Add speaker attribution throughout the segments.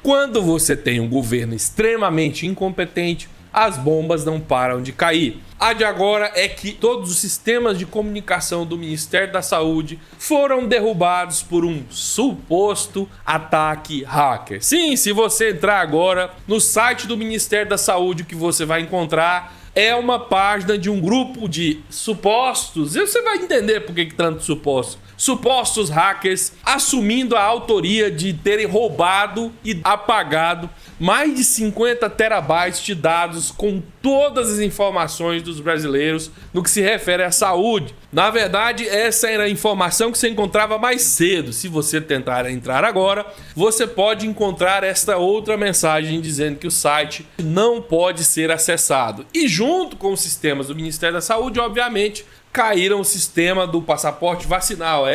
Speaker 1: Quando você tem um governo extremamente incompetente, as bombas não param de cair. A de agora é que todos os sistemas de comunicação do Ministério da Saúde foram derrubados por um suposto ataque hacker. Sim, se você entrar agora no site do Ministério da Saúde, o que você vai encontrar é uma página de um grupo de supostos, e você vai entender por que tanto supostos hackers assumindo a autoria de terem roubado e apagado mais de 50 terabytes de dados com todas as informações dos brasileiros no que se refere à saúde. Na verdade, essa era a informação que você encontrava mais cedo. Se você tentar entrar agora, você pode encontrar esta outra mensagem dizendo que o site não pode ser acessado. E junto com os sistemas do Ministério da Saúde, obviamente, caíram o sistema do passaporte vacinal.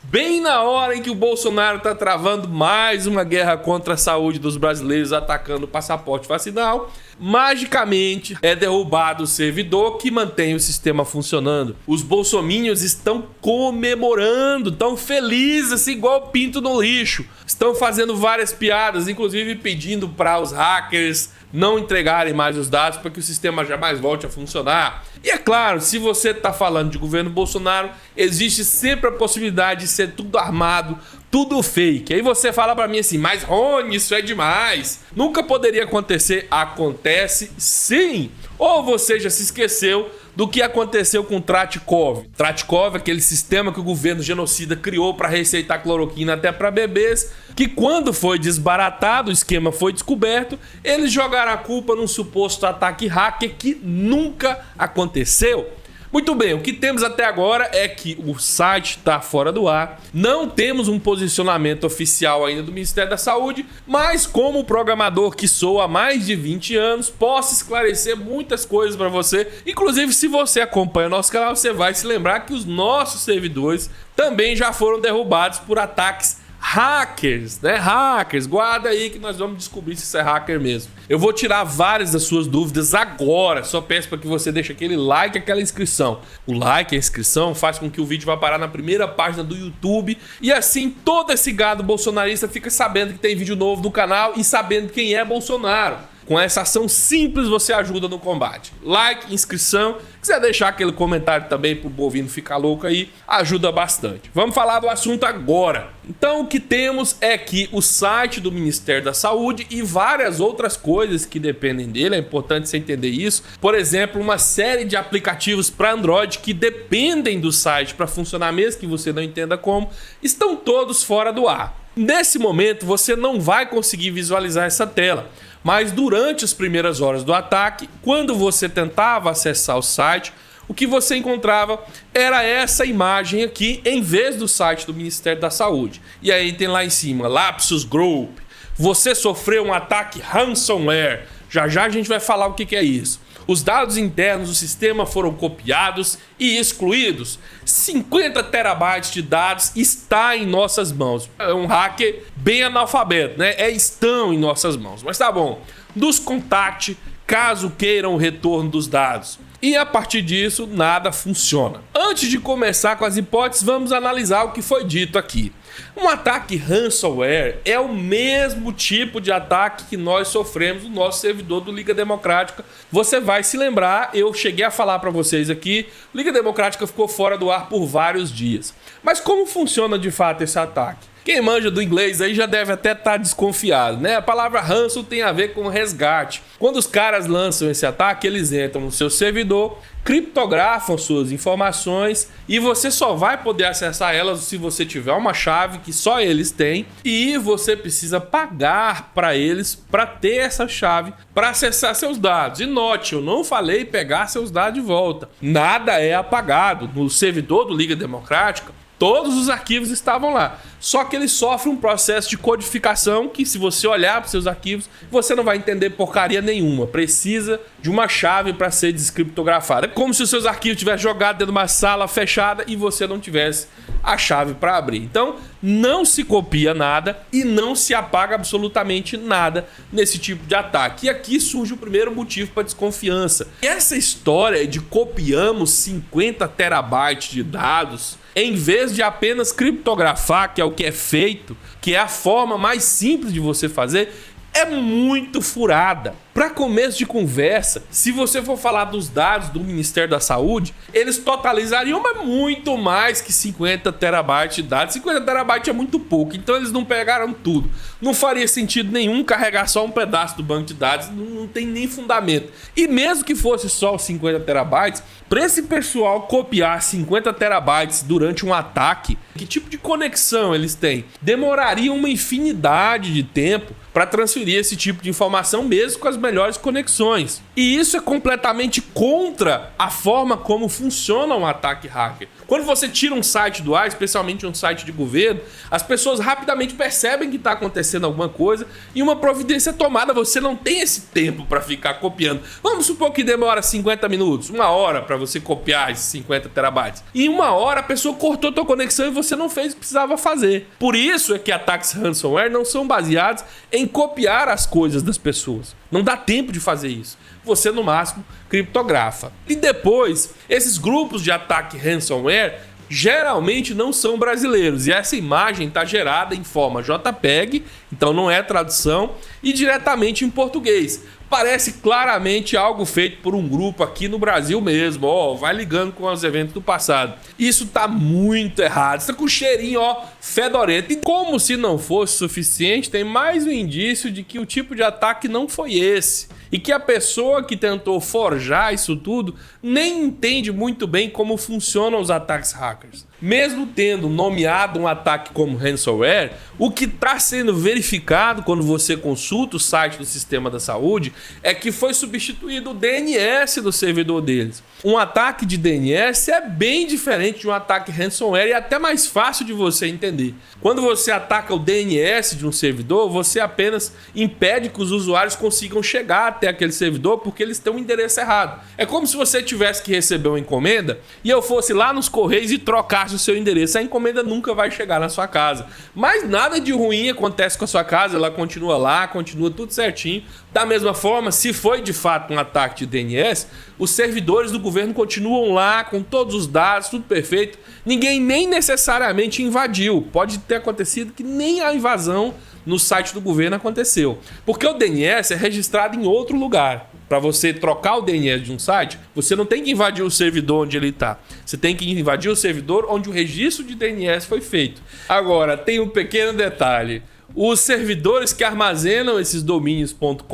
Speaker 1: Bem na hora em que o Bolsonaro está travando mais uma guerra contra a saúde dos brasileiros, atacando o passaporte vacinal, magicamente é derrubado o servidor que mantém o sistema funcionando. Os bolsominions estão comemorando, estão felizes, assim, igual pinto no lixo. Estão fazendo várias piadas, inclusive pedindo para os hackers não entregarem mais os dados para que o sistema jamais volte a funcionar. E é claro, se você está falando de governo Bolsonaro, existe sempre a possibilidade de ser tudo armado, tudo fake. Aí você fala para mim assim, mas Rony, isso é demais. Nunca poderia acontecer. Acontece sim. Ou você já se esqueceu do que aconteceu com o Tratikov. Tratikov é aquele sistema que o governo genocida criou para receitar cloroquina até para bebês, que quando foi desbaratado, o esquema foi descoberto, eles jogaram a culpa num suposto ataque hacker que nunca aconteceu. Muito bem, o que temos até agora é que o site está fora do ar, não temos um posicionamento oficial ainda do Ministério da Saúde, mas como programador que sou há mais de 20 anos, posso esclarecer muitas coisas para você. Inclusive, se você acompanha o nosso canal, você vai se lembrar que os nossos servidores também já foram derrubados por ataques hackers, né? Hackers, guarda aí que nós vamos descobrir se isso é hacker mesmo. Eu vou tirar várias das suas dúvidas agora, só peço para que você deixe aquele like, aquela inscrição. O like, a inscrição faz com que o vídeo vá parar na primeira página do YouTube e assim todo esse gado bolsonarista fica sabendo que tem vídeo novo no canal e sabendo quem é Bolsonaro. Com essa ação simples você ajuda no combate. Like, inscrição, quiser deixar aquele comentário também pro bovino ficar louco aí, ajuda bastante. Vamos falar do assunto agora. Então o que temos é que o site do Ministério da Saúde e várias outras coisas que dependem dele, é importante você entender isso. Por exemplo, uma série de aplicativos para Android que dependem do site para funcionar mesmo que você não entenda como, estão todos fora do ar. Nesse momento você não vai conseguir visualizar essa tela. Mas durante as primeiras horas do ataque, quando você tentava acessar o site, o que você encontrava era essa imagem aqui, em vez do site do Ministério da Saúde. E aí tem lá em cima, Lapsus Group, você sofreu um ataque ransomware. Já já a gente vai falar o que é isso. Os dados internos do sistema foram copiados e excluídos. 50 terabytes de dados está em nossas mãos. É um hacker bem analfabeto, né? Estão em nossas mãos. Mas tá bom. Nos contacte caso queiram o retorno dos dados. E a partir disso, nada funciona. Antes de começar com as hipóteses, vamos analisar o que foi dito aqui. Um ataque ransomware é o mesmo tipo de ataque que nós sofremos no nosso servidor do Liga Democrática. Você vai se lembrar, eu cheguei a falar para vocês aqui, o Liga Democrática ficou fora do ar por vários dias. Mas como funciona de fato esse ataque? Quem manja do inglês aí já deve até estar desconfiado, né? A palavra ransom tem a ver com resgate. Quando os caras lançam esse ataque, eles entram no seu servidor, criptografam suas informações e você só vai poder acessar elas se você tiver uma chave que só eles têm e você precisa pagar para eles para ter essa chave para acessar seus dados. E note, eu não falei pegar seus dados de volta. Nada é apagado. No servidor do Liga Democrática, todos os arquivos estavam lá. Só que ele sofre um processo de codificação que, se você olhar para os seus arquivos, você não vai entender porcaria nenhuma. Precisa de uma chave para ser descriptografada. É como se os seus arquivos tivessem jogado dentro de uma sala fechada e você não tivesse a chave para abrir. Então, não se copia nada e não se apaga absolutamente nada nesse tipo de ataque. E aqui surge o primeiro motivo para desconfiança. Essa história de copiamos 50 terabytes de dados em vez de apenas criptografar, que é o que é feito, que é a forma mais simples de você fazer, é muito furada. Para começo de conversa, se você for falar dos dados do Ministério da Saúde, eles totalizariam muito mais que 50 terabytes de dados. 50 terabytes é muito pouco, então eles não pegaram tudo. Não faria sentido nenhum carregar só um pedaço do banco de dados, não tem nem fundamento. E mesmo que fosse só os 50 terabytes, para esse pessoal copiar 50 terabytes durante um ataque, que tipo de conexão eles têm? Demoraria uma infinidade de tempo para transferir esse tipo de informação, mesmo com as melhores conexões. E isso é completamente contra a forma como funciona um ataque hacker. Quando você tira um site do ar, especialmente um site de governo, as pessoas rapidamente percebem que está acontecendo alguma coisa e uma providência é tomada. Você não tem esse tempo para ficar copiando. Vamos supor que demora 50 minutos, uma hora para você copiar esses 50 terabytes. E em uma hora a pessoa cortou a tua conexão e você não fez o que precisava fazer. Por isso é que ataques ransomware não são baseados em copiar as coisas das pessoas. Não dá tempo de fazer isso. Você, no máximo, criptografa. E depois, esses grupos de ataque ransomware geralmente não são brasileiros. E essa imagem está gerada em forma JPEG, então não é tradução, e diretamente em português. Parece claramente algo feito por um grupo aqui no Brasil mesmo. Vai ligando com os eventos do passado. Isso tá muito errado. Está com cheirinho, fedorento. E como se não fosse suficiente, tem mais um indício de que o tipo de ataque não foi esse. E que a pessoa que tentou forjar isso tudo nem entende muito bem como funcionam os ataques hackers. Mesmo tendo nomeado um ataque como ransomware, o que está sendo verificado quando você consulta o site do sistema da saúde é que foi substituído o DNS do servidor deles. Um ataque de DNS é bem diferente de um ataque ransomware e até mais fácil de você entender. Quando você ataca o DNS de um servidor, você apenas impede que os usuários consigam chegar até aquele servidor porque eles têm um endereço errado. É como se você tivesse que receber uma encomenda e eu fosse lá nos Correios e trocasse o seu endereço. A encomenda nunca vai chegar na sua casa. Mas nada de ruim acontece com a sua casa, ela continua lá, continua tudo certinho. Da mesma forma, se foi de fato um ataque de DNS, os servidores do governo continuam lá com todos os dados, tudo perfeito. Ninguém nem necessariamente invadiu. Pode ter acontecido que nem a invasão no site do governo aconteceu. Porque o DNS é registrado em outro lugar. Para você trocar o DNS de um site, você não tem que invadir o servidor onde ele está. Você tem que invadir o servidor onde o registro de DNS foi feito. Agora, tem um pequeno detalhe. Os servidores que armazenam esses domínios.com.br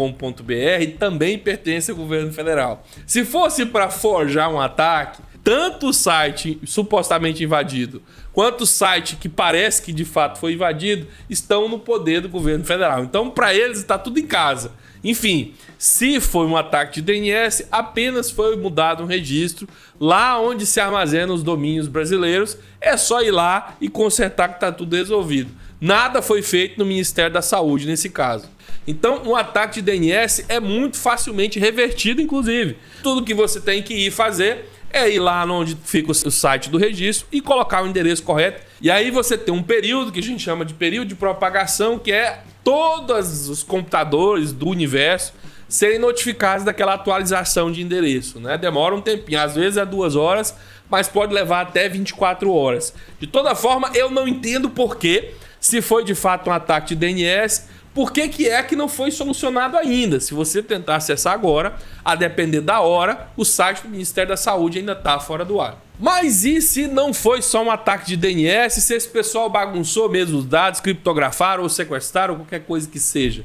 Speaker 1: também pertencem ao governo federal. Se fosse para forjar um ataque, tanto o site supostamente invadido, quanto o site que parece que de fato foi invadido, estão no poder do governo federal. Então, para eles, está tudo em casa. Enfim, se foi um ataque de DNS, apenas foi mudado um registro lá onde se armazenam os domínios brasileiros. É só ir lá e consertar que está tudo resolvido. Nada foi feito no Ministério da Saúde nesse caso. Então, um ataque de DNS é muito facilmente revertido, inclusive. Tudo que você tem que ir fazer é ir lá onde fica o site do registro e colocar o endereço correto. E aí você tem um período que a gente chama de período de propagação, que é todos os computadores do universo serem notificados daquela atualização de endereço, né? Demora um tempinho, às vezes é 2 horas, mas pode levar até 24 horas. De toda forma, eu não entendo por que, se foi de fato um ataque de DNS, por que é que não foi solucionado ainda? Se você tentar acessar agora, a depender da hora, o site do Ministério da Saúde ainda está fora do ar. Mas e se não foi só um ataque de DNS, se esse pessoal bagunçou mesmo os dados, criptografaram ou sequestraram, ou qualquer coisa que seja?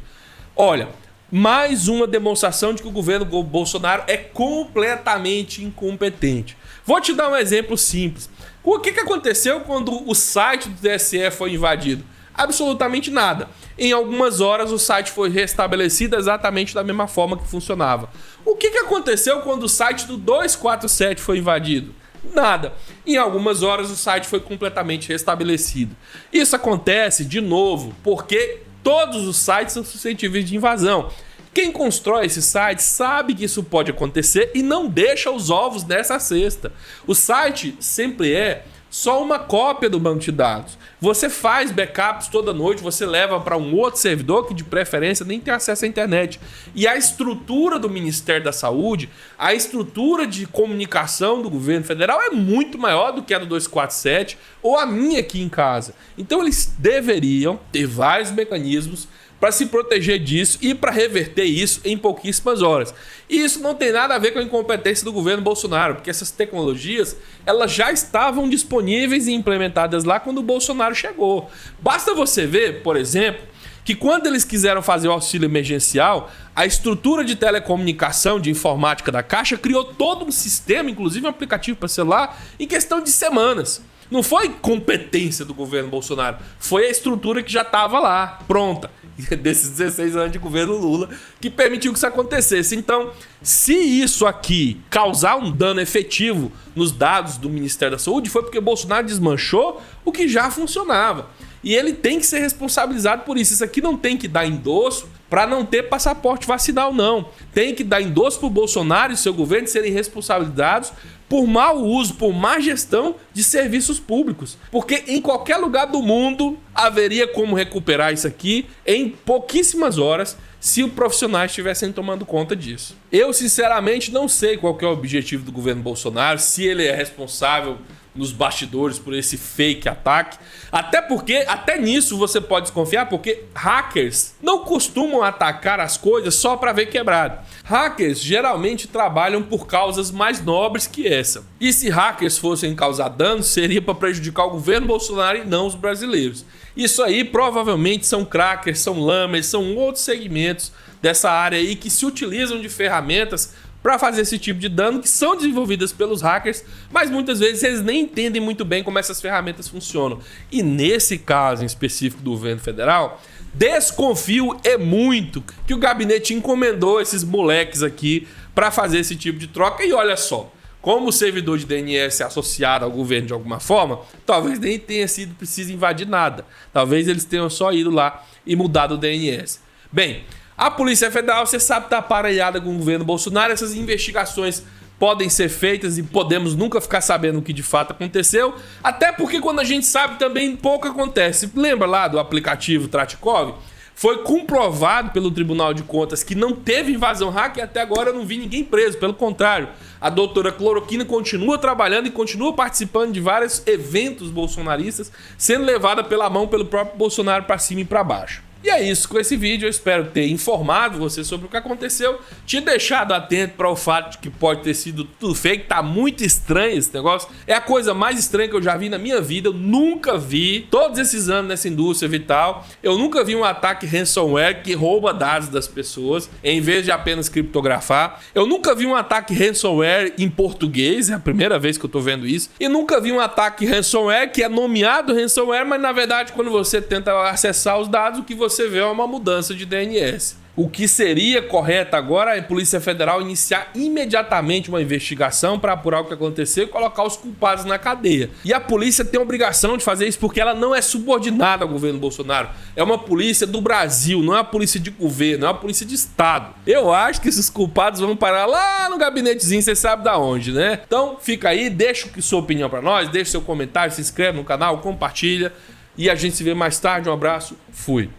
Speaker 1: Olha, mais uma demonstração de que o governo Bolsonaro é completamente incompetente. Vou te dar um exemplo simples. O que aconteceu quando o site do TSE foi invadido? Absolutamente nada. Em algumas horas o site foi restabelecido exatamente da mesma forma que funcionava. O que aconteceu quando o site do 247 foi invadido? Nada. Em algumas horas o site foi completamente restabelecido. Isso acontece, de novo, porque todos os sites são suscetíveis de invasão. Quem constrói esse site sabe que isso pode acontecer e não deixa os ovos nessa cesta. O site sempre é só uma cópia do banco de dados. Você faz backups toda noite, você leva para um outro servidor que de preferência nem tem acesso à internet. E a estrutura do Ministério da Saúde, a estrutura de comunicação do governo federal é muito maior do que a do 247 ou a minha aqui em casa. Então eles deveriam ter vários mecanismos para se proteger disso e para reverter isso em pouquíssimas horas. E isso não tem nada a ver com a incompetência do governo Bolsonaro, porque essas tecnologias elas já estavam disponíveis e implementadas lá quando o Bolsonaro chegou. Basta você ver, por exemplo, que quando eles quiseram fazer o auxílio emergencial, a estrutura de telecomunicação, de informática da Caixa criou todo um sistema, inclusive um aplicativo para celular, em questão de semanas. Não foi competência do governo Bolsonaro, foi a estrutura que já estava lá, pronta, desses 16 anos de governo Lula, que permitiu que isso acontecesse. Então, se isso aqui causar um dano efetivo nos dados do Ministério da Saúde, foi porque Bolsonaro desmanchou o que já funcionava. E ele tem que ser responsabilizado por isso. Isso aqui não tem que dar endosso para não ter passaporte vacinal, não. Tem que dar endosso para o Bolsonaro e seu governo serem responsabilizados por mau uso, por má gestão de serviços públicos. Porque em qualquer lugar do mundo haveria como recuperar isso aqui em pouquíssimas horas se os profissionais estivessem tomando conta disso. Eu, sinceramente, não sei qual que é o objetivo do governo Bolsonaro, se ele é responsável nos bastidores por esse fake ataque. Até porque, até nisso você pode desconfiar, porque hackers não costumam atacar as coisas só para ver quebrado. Hackers geralmente trabalham por causas mais nobres que essa. E se hackers fossem causar danos, seria para prejudicar o governo Bolsonaro e não os brasileiros. Isso aí provavelmente são crackers, são lammers, são outros segmentos dessa área aí que se utilizam de ferramentas para fazer esse tipo de dano, que são desenvolvidas pelos hackers, mas muitas vezes eles nem entendem muito bem como essas ferramentas funcionam. E nesse caso em específico do governo federal, desconfio muito que o gabinete encomendou esses moleques aqui para fazer esse tipo de troca. E olha só, como o servidor de DNS é associado ao governo de alguma forma, talvez nem tenha sido preciso invadir nada. Talvez eles tenham só ido lá e mudado o DNS. Bem, a Polícia Federal, você sabe, está aparelhada com o governo Bolsonaro. Essas investigações podem ser feitas e podemos nunca ficar sabendo o que de fato aconteceu. Até porque quando a gente sabe também pouco acontece. Lembra lá do aplicativo Tratikov? Foi comprovado pelo Tribunal de Contas que não teve invasão hacker e até agora eu não vi ninguém preso. Pelo contrário, a doutora Cloroquina continua trabalhando e continua participando de vários eventos bolsonaristas, sendo levada pela mão pelo próprio Bolsonaro para cima e para baixo. E é isso, com esse vídeo eu espero ter informado você sobre o que aconteceu, te deixado atento para o fato de que pode ter sido tudo fake, tá muito estranho esse negócio, é a coisa mais estranha que eu já vi na minha vida, eu nunca vi, todos esses anos nessa indústria vital, eu nunca vi um ataque ransomware que rouba dados das pessoas, em vez de apenas criptografar, eu nunca vi um ataque ransomware em português, é a primeira vez que eu tô vendo isso, e nunca vi um ataque ransomware que é nomeado ransomware, mas na verdade quando você tenta acessar os dados, o que você vê é uma mudança de DNS. O que seria correto agora é a Polícia Federal iniciar imediatamente uma investigação para apurar o que aconteceu e colocar os culpados na cadeia. E a polícia tem a obrigação de fazer isso porque ela não é subordinada ao governo Bolsonaro. É uma polícia do Brasil, não é uma polícia de governo, é uma polícia de Estado. Eu acho que esses culpados vão parar lá no gabinetezinho, você sabe da onde, né? Então fica aí, deixa sua opinião para nós, deixa seu comentário, se inscreve no canal, compartilha e a gente se vê mais tarde. Um abraço, fui.